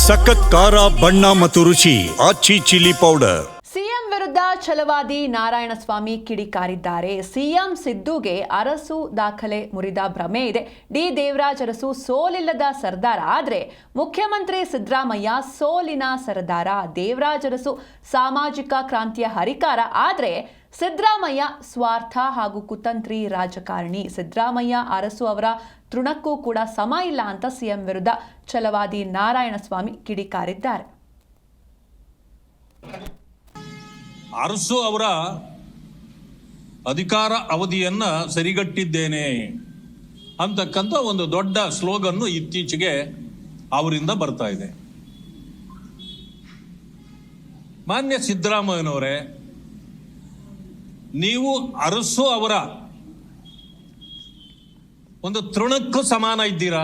ಸಖತ್ ಖಾರ ಬಣ್ಣ ಮತ್ತು ರುಚಿ ಆಚಿ ಚಿಲ್ಲಿ ಪೌಡರ್. ಸಿಎಂ ವಿರುದ್ಧ ಛಲವಾದಿ ನಾರಾಯಣಸ್ವಾಮಿ ಕಿಡಿಕಾರಿದ್ದಾರೆ. ಸಿಎಂ ಸಿದ್ದುಗೆ ಅರಸು ದಾಖಲೆ ಮುರಿದ ಭ್ರಮೆ ಇದೆ. ಡಿ ದೇವರಾಜ್ ಅರಸು ಸೋಲಿಲ್ಲದ ಸರ್ದಾರ, ಆದ್ರೆ ಮುಖ್ಯಮಂತ್ರಿ ಸಿದ್ದರಾಮಯ್ಯ ಸೋಲಿನ ಸರ್ದಾರ. ದೇವರಾಜ್ ಅರಸು ಸಾಮಾಜಿಕ ಕ್ರಾಂತಿಯ ಹರಿಕಾರ, ಆದ್ರೆ ಸಿದ್ದರಾಮಯ್ಯ ಸ್ವಾರ್ಥ ಹಾಗೂ ಕುತಂತ್ರಿ ರಾಜಕಾರಣಿ. ಸಿದ್ದರಾಮಯ್ಯ ಅರಸು ಅವರ ತೃಣಕ್ಕೂ ಕೂಡ ಸಮ ಇಲ್ಲ ಅಂತ ಸಿಎಂ ವಿರುದ್ಧ ಛಲವಾದಿ ನಾರಾಯಣಸ್ವಾಮಿ ಕಿಡಿಕಾರಿದ್ದಾರೆ. ಅರಸು ಅವರ ಅಧಿಕಾರ ಅವಧಿಯನ್ನ ಸರಿಗಟ್ಟಿದ್ದೇನೆ ಅಂತಕ್ಕಂಥ ಒಂದು ದೊಡ್ಡ ಸ್ಲೋಗನ್ನು ಇತ್ತೀಚೆಗೆ ಅವರಿಂದ ಬರ್ತಾ ಇದೆ. ಮಾನ್ಯ ಸಿದ್ದರಾಮಯ್ಯನವರೇ, ನೀವು ಅರಸು ಅವರ ಒಂದು ತೃಣಕ್ಕೂ ಸಮಾನ ಇದ್ದೀರಾ?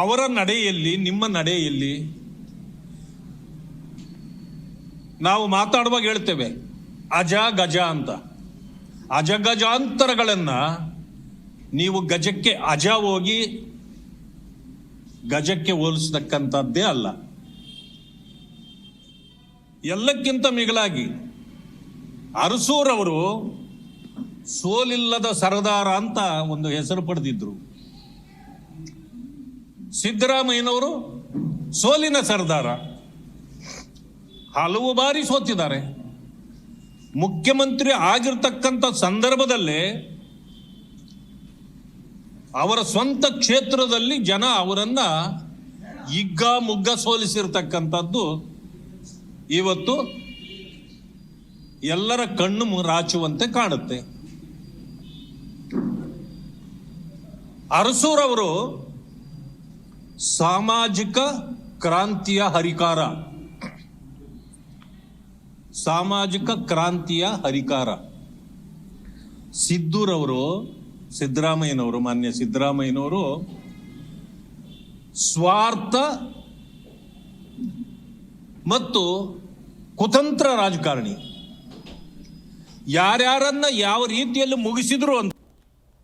ಅವರ ನಡೆಯಲ್ಲಿ ನಿಮ್ಮ ನಡೆಯಲ್ಲಿ ನಾವು ಮಾತಾಡುವಾಗ ಹೇಳ್ತೇವೆ ಅಜ ಗಜ ಅಂತ. ಅಜಗಜಾಂತರಗಳನ್ನ ನೀವು ಗಜಕ್ಕೆ ಅಜ ಹೋಗಿ ಗಜಕ್ಕೆ ಹೋಲಿಸತಕ್ಕಂಥದ್ದೇ ಅಲ್ಲ. ಎಲ್ಲಕ್ಕಿಂತ ಮಿಗಿಲಾಗಿ ಅರಸೂರವರು ಸೋಲಿಲ್ಲದ ಸರದಾರ ಅಂತ ಒಂದು ಹೆಸರು ಪಡೆದಿದ್ರು. ಸಿದ್ದರಾಮಯ್ಯನವರು ಸೋಲಿನ ಸರ್ದಾರ, ಹಲವು ಬಾರಿ ಸೋತಿದ್ದಾರೆ. ಮುಖ್ಯಮಂತ್ರಿ ಆಗಿರ್ತಕ್ಕಂಥ ಸಂದರ್ಭದಲ್ಲೇ ಅವರ ಸ್ವಂತ ಕ್ಷೇತ್ರದಲ್ಲಿ ಜನ ಅವರನ್ನ ಹಿಗ್ಗ ಮುಗ್ಗ ಸೋಲಿಸಿರ್ತಕ್ಕಂಥದ್ದು ಇವತ್ತು ಎಲ್ಲರ ಕಣ್ಣು ರಾಚುವಂತೆ ಕಾಣುತ್ತೆ. ಅರಸೂರವರು ಸಾಮಾಜಿಕ ಕ್ರಾಂತಿಯ ಹರಿಕಾರ, ಸಾಮಾಜಿಕ ಕ್ರಾಂತಿಯ ಹರಿಕಾರ. ಸಿದ್ದೂರವರು, ಸಿದ್ದರಾಮಯ್ಯನವರು, ಮಾನ್ಯ ಸಿದ್ದರಾಮಯ್ಯನವರು ಸ್ವಾರ್ಥ ಮತ್ತು ಕುತಂತ್ರ ರಾಜಕಾರಣಿ. ಯಾರ್ಯಾರನ್ನ ಯಾವ ರೀತಿಯಲ್ಲಿ ಮುಗಿಸಿದ್ರು ಅಂತ